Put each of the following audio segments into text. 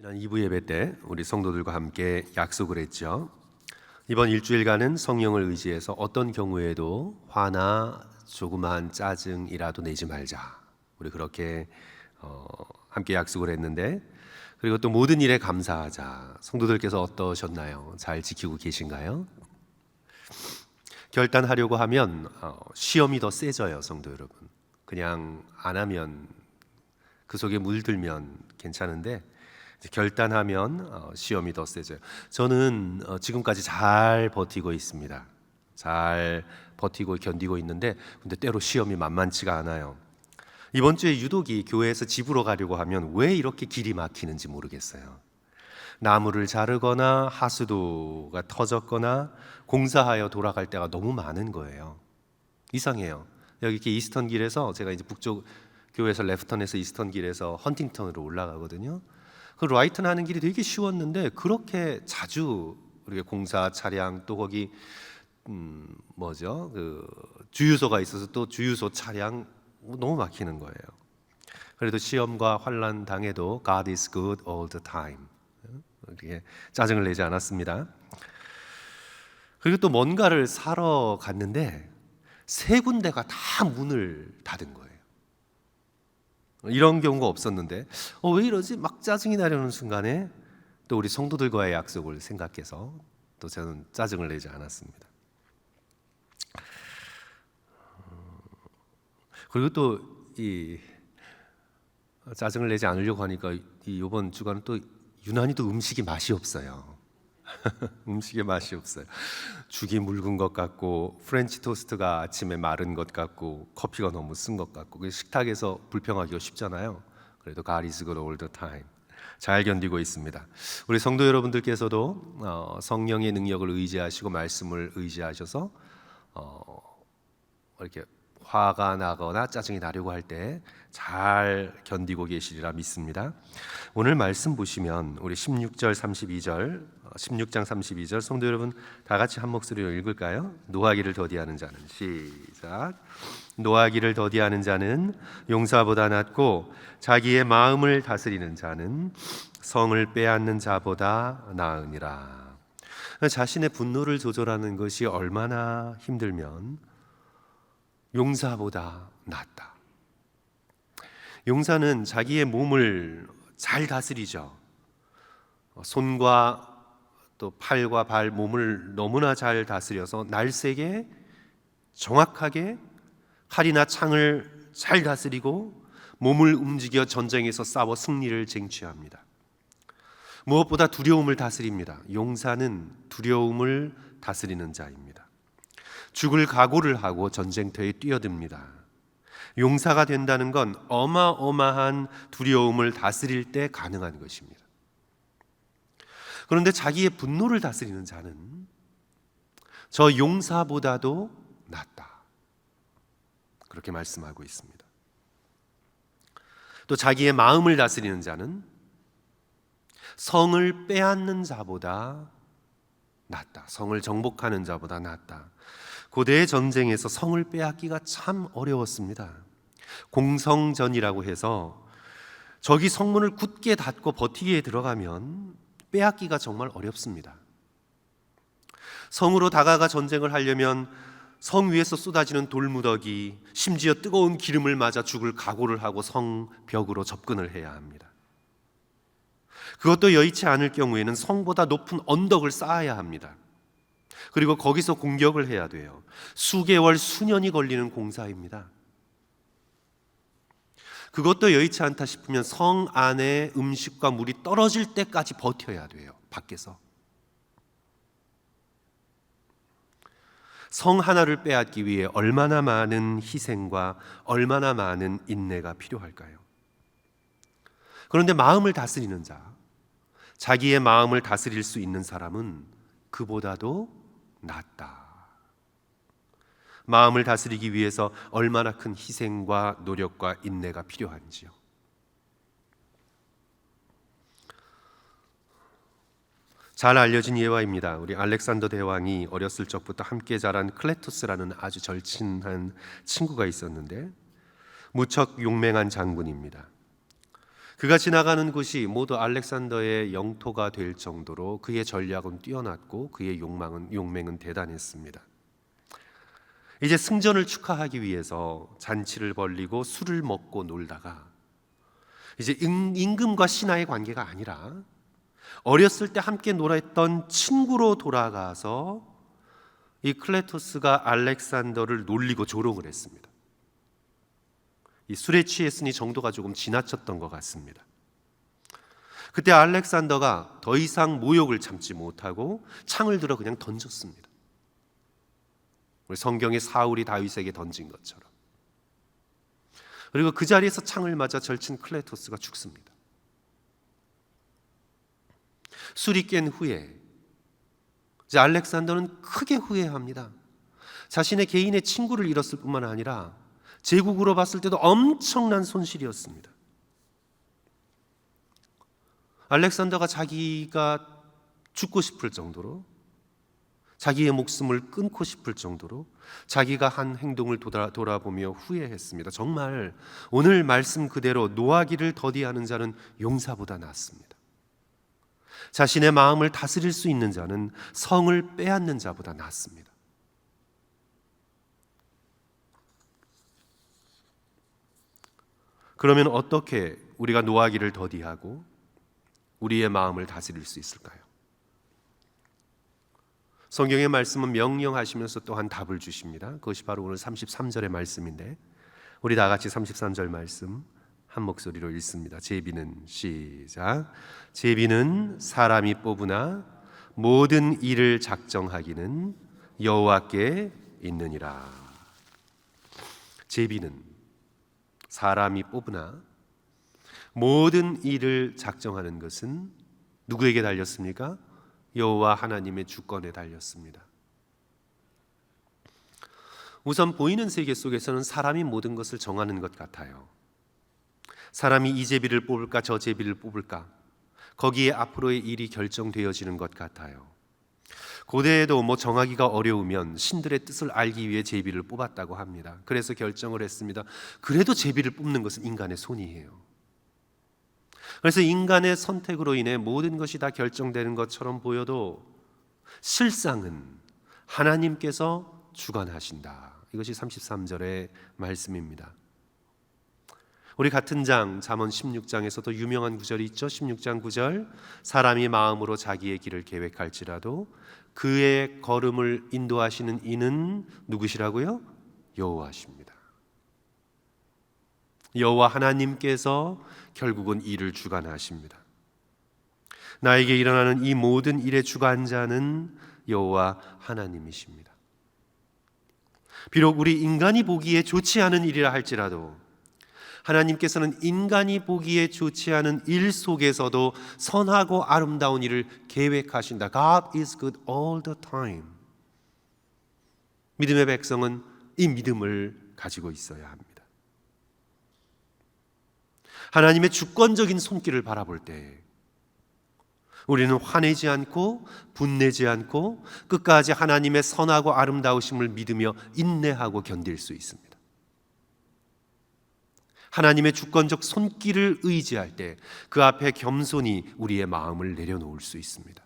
지난 2부 예배 때 우리 성도들과 함께 약속을 했죠. 이번 일주일간은 성령을 의지해서 어떤 경우에도 화나 조그마한 짜증이라도 내지 말자. 우리 그렇게 함께 약속을 했는데, 그리고 또 모든 일에 감사하자. 성도들께서 어떠셨나요? 잘 지키고 계신가요? 결단하려고 하면 시험이 더 세져요, 성도 여러분. 그냥 안 하면, 그 속에 물들면 괜찮은데 결단하면 시험이 더 세져요. 저는 지금까지 잘 버티고 있습니다. 잘 버티고 견디고 있는데, 근데 때로 시험이 만만치가 않아요. 이번 주에 유독이 교회에서 집으로 가려고 하면 왜 이렇게 길이 막히는지 모르겠어요. 나무를 자르거나 하수도가 터졌거나 공사하여 돌아갈 때가 너무 많은 거예요. 이상해요. 여기 이렇게 이스턴 길에서, 제가 이제 북쪽 교회에서 레프턴에서 이스턴 길에서 헌팅턴으로 올라가거든요. 그 라이턴 하는 길이 되게 쉬웠는데, 그렇게 자주 우리가 공사 차량, 또 거기 그 주유소가 있어서 또 주유소 차량 너무 막히는 거예요. 그래도 시험과 환난 당해도 God is good all the time. 이렇게 짜증을 내지 않았습니다. 그리고 또 뭔가를 사러 갔는데 세 군데가 다 문을 닫은 거예요. 이런 경우가 없었는데 왜 이러지? 막 짜증이 나려는 순간에 또 우리 성도들과의 약속을 생각해서 또 저는 짜증을 내지 않았습니다. 그리고 또 이 짜증을 내지 않으려고 하니까 이번 주간은 또 유난히 또 음식이 맛이 없어요. 음식의 맛이 없어요. 죽이 묽은 것 같고, 프렌치 토스트가 아침에 마른 것 같고, 커피가 너무 쓴 것 같고, 식탁에서 불평하기가 쉽잖아요. 그래도 God is good all the time. 잘 견디고 있습니다. 우리 성도 여러분들께서도 성령의 능력을 의지하시고 말씀을 의지하셔서 이렇게 화가 나거나 짜증이 나려고 할 때 잘 견디고 계시리라 믿습니다. 오늘 말씀 보시면 우리 16장 32절 성도 여러분 다 같이 한 목소리로 읽을까요? 노하기를 더디하는 자는, 시작. 노하기를 더디하는 자는 용사보다 낫고 자기의 마음을 다스리는 자는 성을 빼앗는 자보다 나으니라. 자신의 분노를 조절하는 것이 얼마나 힘들면 용사보다 낫다. 용사는 자기의 몸을 잘 다스리죠. 손과 또 팔과 발, 몸을 너무나 잘 다스려서 날쌔게 정확하게 칼이나 창을 잘 다스리고 몸을 움직여 전쟁에서 싸워 승리를 쟁취합니다. 무엇보다 두려움을 다스립니다. 용사는 두려움을 다스리는 자입니다. 죽을 각오를 하고 전쟁터에 뛰어듭니다. 용사가 된다는 건 어마어마한 두려움을 다스릴 때 가능한 것입니다. 그런데 자기의 분노를 다스리는 자는 저 용사보다도 낫다. 그렇게 말씀하고 있습니다. 또 자기의 마음을 다스리는 자는 성을 빼앗는 자보다 낫다. 성을 정복하는 자보다 낫다. 고대의 전쟁에서 성을 빼앗기가 참 어려웠습니다. 공성전이라고 해서 적이 성문을 굳게 닫고 버티기에 들어가면 빼앗기가 정말 어렵습니다. 성으로 다가가 전쟁을 하려면 성 위에서 쏟아지는 돌무더기, 심지어 뜨거운 기름을 맞아 죽을 각오를 하고 성벽으로 접근을 해야 합니다. 그것도 여의치 않을 경우에는 성보다 높은 언덕을 쌓아야 합니다. 그리고 거기서 공격을 해야 돼요. 수개월, 수년이 걸리는 공사입니다. 그것도 여의치 않다 싶으면 성 안에 음식과 물이 떨어질 때까지 버텨야 돼요. 밖에서. 성 하나를 빼앗기 위해 얼마나 많은 희생과 얼마나 많은 인내가 필요할까요? 그런데 마음을 다스리는 자, 자기의 마음을 다스릴 수 있는 사람은 그보다도 낫다. 마음을 다스리기 위해서 얼마나 큰 희생과 노력과 인내가 필요한지요. 잘 알려진 예화입니다. 우리 알렉산더 대왕이 어렸을 적부터 함께 자란 클레토스라는 아주 절친한 친구가 있었는데 무척 용맹한 장군입니다. 그가 지나가는 곳이 모두 알렉산더의 영토가 될 정도로 그의 전략은 뛰어났고 그의 용맹은 대단했습니다. 이제 승전을 축하하기 위해서 잔치를 벌리고 술을 먹고 놀다가 이제 임금과 신하의 관계가 아니라 어렸을 때 함께 놀았던 친구로 돌아가서 이 클레토스가 알렉산더를 놀리고 조롱을 했습니다. 이 술에 취했으니 정도가 조금 지나쳤던 것 같습니다. 그때 알렉산더가 더 이상 모욕을 참지 못하고 창을 들어 그냥 던졌습니다. 우리 성경에 사울이 다윗에게 던진 것처럼. 그리고 그 자리에서 창을 맞아 절친 클레토스가 죽습니다. 술이 깬 후에 이제 알렉산더는 크게 후회합니다. 자신의 개인의 친구를 잃었을 뿐만 아니라 제국으로 봤을 때도 엄청난 손실이었습니다. 알렉산더가 자기가 죽고 싶을 정도로, 자기의 목숨을 끊고 싶을 정도로 자기가 한 행동을 돌아보며 후회했습니다. 정말 오늘 말씀 그대로 노하기를 더디하는 자는 용사보다 낫습니다. 자신의 마음을 다스릴 수 있는 자는 성을 빼앗는 자보다 낫습니다. 그러면 어떻게 우리가 노하기를 더디하고 우리의 마음을 다스릴 수 있을까요? 성경의 말씀은 명령하시면서 또한 답을 주십니다. 그것이 바로 오늘 33절의 말씀인데 우리 다 같이 33절 말씀 한 목소리로 읽습니다. 제비는 시작. 제비는 사람이 뽑으나 모든 일을 작정하기는 여호와께 있느니라. 제비는 사람이 뽑으나 모든 일을 작정하는 것은 누구에게 달렸습니까? 여호와 하나님의 주권에 달렸습니다. 우선 보이는 세계 속에서는 사람이 모든 것을 정하는 것 같아요. 사람이 이 제비를 뽑을까 저 제비를 뽑을까 거기에 앞으로의 일이 결정되어지는 것 같아요. 고대에도 정하기가 어려우면 신들의 뜻을 알기 위해 제비를 뽑았다고 합니다. 그래서 결정을 했습니다. 그래도 제비를 뽑는 것은 인간의 손이에요. 그래서 인간의 선택으로 인해 모든 것이 다 결정되는 것처럼 보여도 실상은 하나님께서 주관하신다. 이것이 33절의 말씀입니다. 우리 같은 장 잠언 16장에서도 유명한 구절이 있죠. 16장 9절 사람이 마음으로 자기의 길을 계획할지라도 그의 걸음을 인도하시는 이는 누구시라고요? 여호와십니다. 여호와 하나님께서 결국은 일을 주관하십니다. 나에게 일어나는 이 모든 일의 주관자는 여호와 하나님이십니다. 비록 우리 인간이 보기에 좋지 않은 일이라 할지라도 하나님께서는 인간이 보기에 좋지 않은 일 속에서도 선하고 아름다운 일을 계획하신다. God is good all the time. 믿음의 백성은 이 믿음을 가지고 있어야 합니다. 하나님의 주권적인 손길을 바라볼 때 우리는 화내지 않고 분내지 않고 끝까지 하나님의 선하고 아름다우심을 믿으며 인내하고 견딜 수 있습니다. 하나님의 주권적 손길을 의지할 때 그 앞에 겸손히 우리의 마음을 내려놓을 수 있습니다.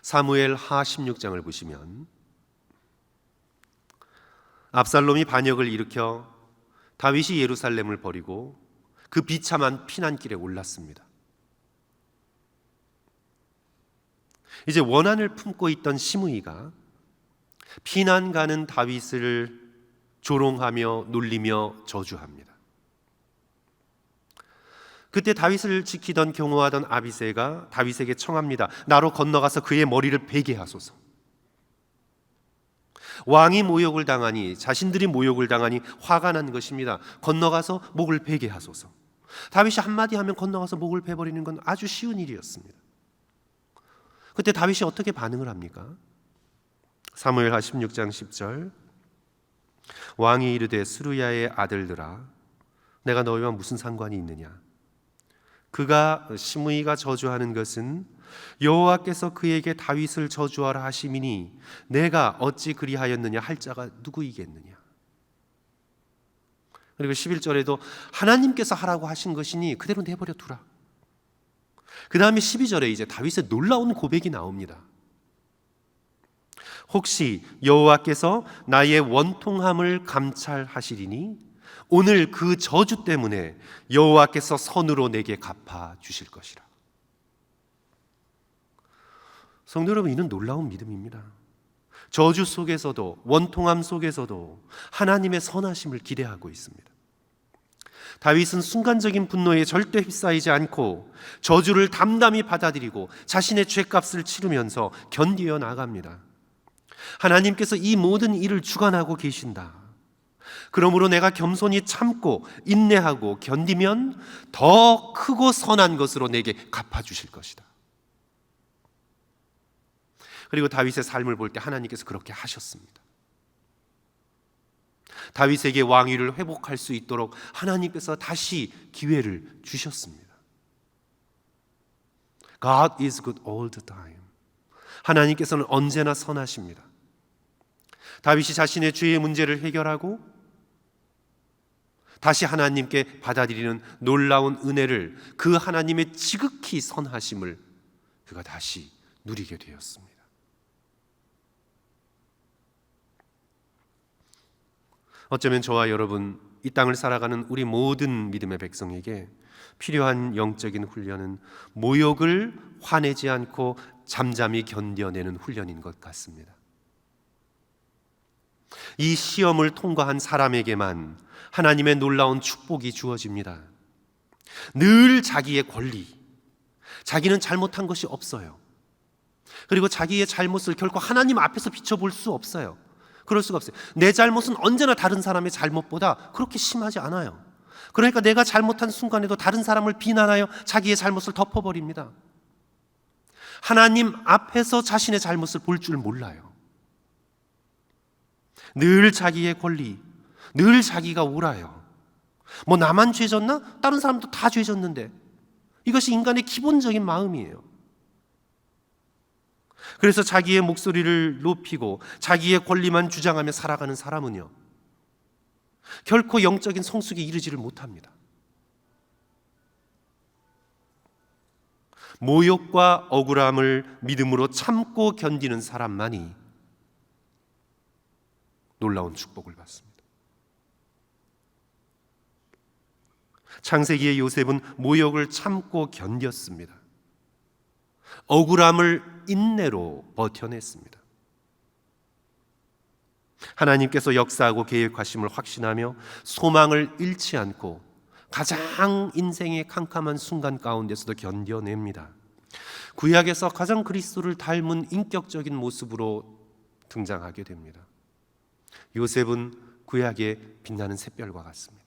사무엘 하 16장을 보시면 압살롬이 반역을 일으켜 다윗이 예루살렘을 버리고 그 비참한 피난길에 올랐습니다. 이제 원한을 품고 있던 시므이가 피난 가는 다윗을 조롱하며 놀리며 저주합니다. 그때 다윗을 지키던 경호하던 아비새가 다윗에게 청합니다. 나로 건너가서 그의 머리를 베게 하소서. 왕이 모욕을 당하니 자신들이 모욕을 당하니 화가 난 것입니다. 건너가서 목을 베게 하소서. 다윗이 한마디 하면 건너가서 목을 베버리는 건 아주 쉬운 일이었습니다. 그때 다윗이 어떻게 반응을 합니까? 사무엘하 16장 10절 왕이 이르되 스루야의 아들들아 내가 너희와 무슨 상관이 있느냐? 그가 시므이가 저주하는 것은 여호와께서 그에게 다윗을 저주하라 하심이니 내가 어찌 그리하였느냐 할 자가 누구이겠느냐? 그리고 11절에도 하나님께서 하라고 하신 것이니 그대로 내버려 두라. 그 다음에 12절에 이제 다윗의 놀라운 고백이 나옵니다. 혹시 여호와께서 나의 원통함을 감찰하시리니 오늘 그 저주 때문에 여호와께서 선으로 내게 갚아 주실 것이라. 성도 여러분, 이는 놀라운 믿음입니다. 저주 속에서도 원통함 속에서도 하나님의 선하심을 기대하고 있습니다. 다윗은 순간적인 분노에 절대 휩싸이지 않고 저주를 담담히 받아들이고 자신의 죄값을 치르면서 견디어 나갑니다. 하나님께서 이 모든 일을 주관하고 계신다. 그러므로 내가 겸손히 참고 인내하고 견디면 더 크고 선한 것으로 내게 갚아주실 것이다. 그리고 다윗의 삶을 볼 때 하나님께서 그렇게 하셨습니다. 다윗에게 왕위를 회복할 수 있도록 하나님께서 다시 기회를 주셨습니다. God is good all the time. 하나님께서는 언제나 선하십니다. 다윗이 자신의 죄의 문제를 해결하고 다시 하나님께 받아들이는 놀라운 은혜를, 그 하나님의 지극히 선하심을 그가 다시 누리게 되었습니다. 어쩌면 저와 여러분, 이 땅을 살아가는 우리 모든 믿음의 백성에게 필요한 영적인 훈련은 모욕을 화내지 않고 잠잠히 견뎌내는 훈련인 것 같습니다. 이 시험을 통과한 사람에게만 하나님의 놀라운 축복이 주어집니다. 늘 자기의 권리, 자기는 잘못한 것이 없어요. 그리고 자기의 잘못을 결코 하나님 앞에서 비춰볼 수 없어요. 그럴 수가 없어요. 내 잘못은 언제나 다른 사람의 잘못보다 그렇게 심하지 않아요. 그러니까 내가 잘못한 순간에도 다른 사람을 비난하여 자기의 잘못을 덮어버립니다. 하나님 앞에서 자신의 잘못을 볼 줄 몰라요. 늘 자기의 권리, 늘 자기가 옳아요. 뭐 나만 죄졌나? 다른 사람도 다 죄졌는데. 이것이 인간의 기본적인 마음이에요. 그래서 자기의 목소리를 높이고 자기의 권리만 주장하며 살아가는 사람은요, 결코 영적인 성숙에 이르지를 못합니다. 모욕과 억울함을 믿음으로 참고 견디는 사람만이 놀라운 축복을 받습니다. 창세기의 요셉은 모욕을 참고 견뎠습니다. 억울함을 인내로 버텨냈습니다. 하나님께서 역사하고 계획하심을 확신하며 소망을 잃지 않고 가장 인생의 캄캄한 순간 가운데서도 견뎌냅니다. 구약에서 가장 그리스도를 닮은 인격적인 모습으로 등장하게 됩니다. 요셉은 구약의 빛나는 샛별과 같습니다.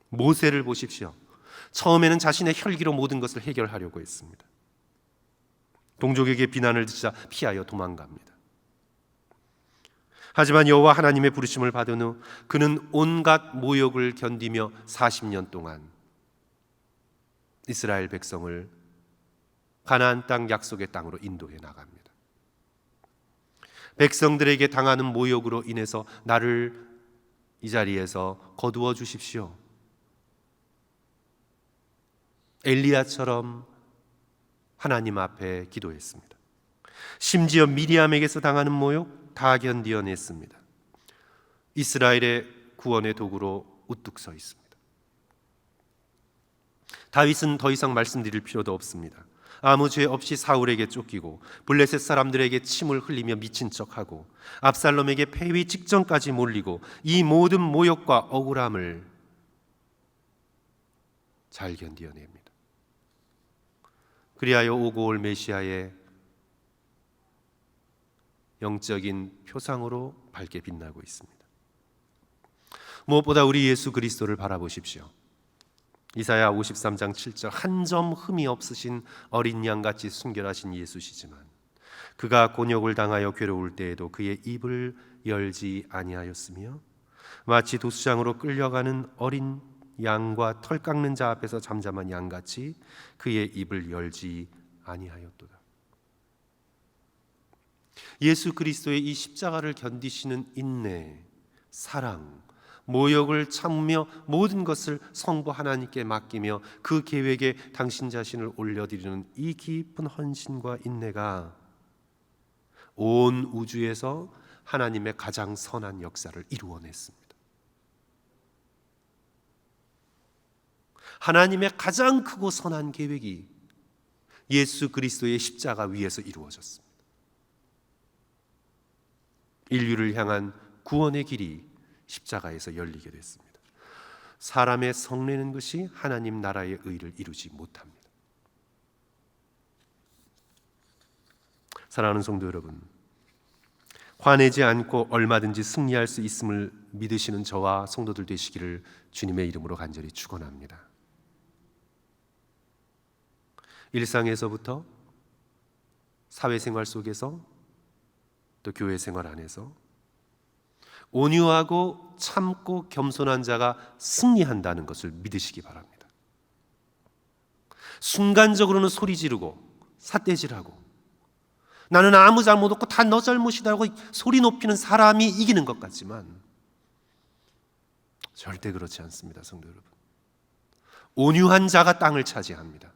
모세를 보십시오. 처음에는 자신의 혈기로 모든 것을 해결하려고 했습니다. 동족에게 비난을 듣자 피하여 도망갑니다. 하지만 여호와 하나님의 부르심을 받은 후 그는 온갖 모욕을 견디며 40년 동안 이스라엘 백성을 가나안 땅 약속의 땅으로 인도해 나갑니다. 백성들에게 당하는 모욕으로 인해서 나를 이 자리에서 거두어 주십시오. 엘리야처럼 하나님 앞에 기도했습니다. 심지어 미리암에게서 당하는 모욕 다 견디어냈습니다. 이스라엘의 구원의 도구로 우뚝 서 있습니다. 다윗은 더 이상 말씀드릴 필요도 없습니다. 아무 죄 없이 사울에게 쫓기고 블레셋 사람들에게 침을 흘리며 미친 척하고 압살롬에게 패위 직전까지 몰리고 이 모든 모욕과 억울함을 잘 견디어냅니다. 그리하여 오고 올 메시아의 영적인 표상으로 밝게 빛나고 있습니다. 무엇보다 우리 예수 그리스도를 바라보십시오. 이사야 53장 7절, 한 점 흠이 없으신 어린 양같이 순결하신 예수시지만 그가 곤욕을 당하여 괴로울 때에도 그의 입을 열지 아니하였으며 마치 도수장으로 끌려가는 어린 양과 털 깎는 자 앞에서 잠잠한 양같이 그의 입을 열지 아니하였도다. 예수 그리스도의 이 십자가를 견디시는 인내, 사랑, 모욕을 참으며 모든 것을 성부 하나님께 맡기며 그 계획에 당신 자신을 올려드리는 이 깊은 헌신과 인내가 온 우주에서 하나님의 가장 선한 역사를 이루어냈습니다. 하나님의 가장 크고 선한 계획이 예수 그리스도의 십자가 위에서 이루어졌습니다. 인류를 향한 구원의 길이 십자가에서 열리게 됐습니다. 사람의 성내는 것이 하나님 나라의 의를 이루지 못합니다. 사랑하는 성도 여러분, 화내지 않고 얼마든지 승리할 수 있음을 믿으시는 저와 성도들 되시기를 주님의 이름으로 간절히 축원합니다. 일상에서부터 사회생활 속에서 또 교회 생활 안에서 온유하고 참고 겸손한 자가 승리한다는 것을 믿으시기 바랍니다. 순간적으로는 소리 지르고 삿대질하고 나는 아무 잘못 없고 다 너 잘못이다라고 소리 높이는 사람이 이기는 것 같지만 절대 그렇지 않습니다. 성도 여러분, 온유한 자가 땅을 차지합니다.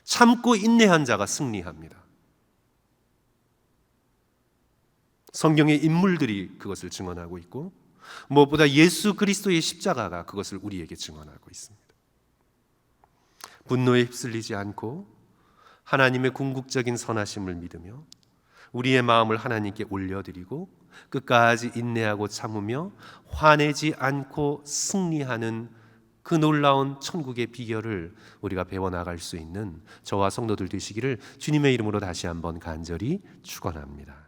참고 인내한 자가 승리합니다. 성경의 인물들이 그것을 증언하고 있고 무엇보다 예수 그리스도의 십자가가 그것을 우리에게 증언하고 있습니다. 분노에 휩쓸리지 않고 하나님의 궁극적인 선하심을 믿으며 우리의 마음을 하나님께 올려드리고 끝까지 인내하고 참으며 화내지 않고 승리하는 그 놀라운 천국의 비결을 우리가 배워나갈 수 있는 저와 성도들 되시기를 주님의 이름으로 다시 한번 간절히 축원합니다.